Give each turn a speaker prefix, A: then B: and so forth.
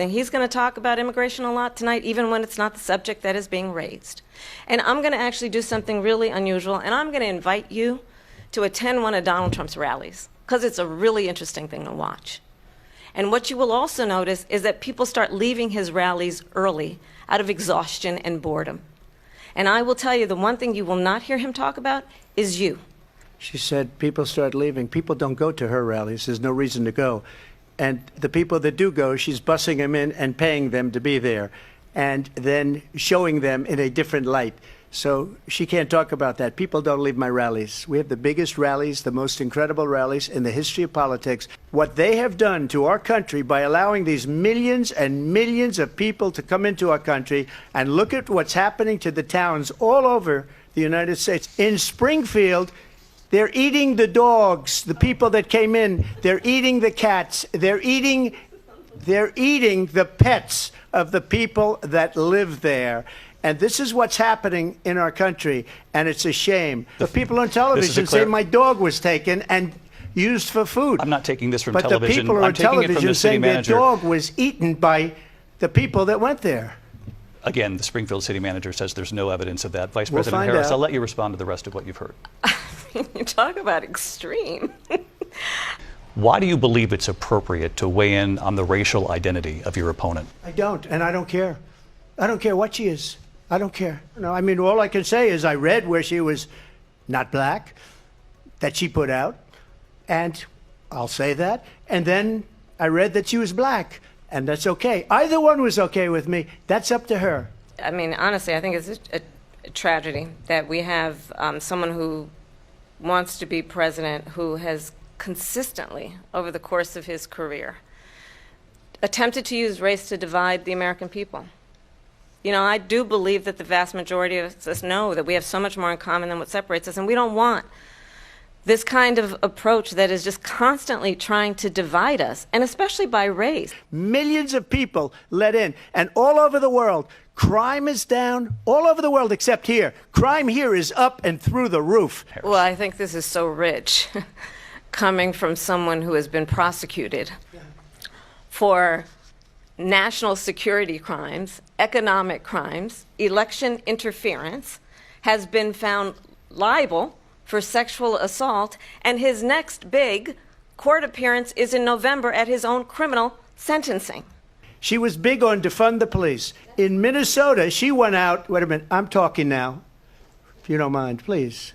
A: something. He's going to talk about immigration a lot tonight, even when it's not the subject that is being raised. And I'm going to actually do something really unusual, and I'm going to invite you to attend one of Donald Trump's rallies, because it's a really interesting thing to watch. And what you will also notice is that people start leaving his rallies early out of exhaustion and boredom. And I will tell you, the one thing you will not hear him talk about is you.
B: She said people start leaving. People don't go to her rallies. There's no reason to go. And the people that do go, she's bussing them in and paying them to be there, and then showing them in a different light. So she can't talk about that. People don't leave my rallies. We have the biggest rallies, the most incredible rallies in the history of politics. What they have done to our country by allowing these millions and millions of people to come into our country, and look at what's happening to the towns all over the United States. In Springfield, they're eating the dogs, the people that came in. They're eating the cats. They're eating the pets of the people that live there. And this is what's happening in our country, and it's a shame. The people on television say my dog was taken and used for food.
C: I'm not taking this from
B: but
C: television.
B: But the people on television saying their dog was eaten by the people that went there.
C: Again, the Springfield city manager says there's no evidence of that. Vice President Harris, I'll let you respond to the rest of what you've heard.
A: You talk about extreme.
C: Why do you believe it's appropriate to weigh in on the racial identity of your opponent?
B: I don't, and I don't care. I don't care what she is. I don't care. No, I mean, all I can say is I read where she was not black, that she put out, and I'll say that. And then I read that she was black, and that's okay. Either one was okay with me. That's up to her.
A: I mean, honestly, I think it's a tragedy that we have someone who wants to be president who has consistently, over the course of his career, attempted to use race to divide the American people. You know, I do believe that the vast majority of us know that we have so much more in common than what separates us, and we don't want this kind of approach that is just constantly trying to divide us, and especially by race.
B: Millions of people let in, and all over the world, crime is down, all over the world except here. Crime here is up and through the roof.
A: Well, I think this is so rich, coming from someone who has been prosecuted for national security crimes, economic crimes, election interference, has been found liable for sexual assault, and his next big court appearance is in November at his own criminal sentencing.
B: She was big on defund the police. In Minnesota, she went out, wait a minute, I'm talking now, if you don't mind, please.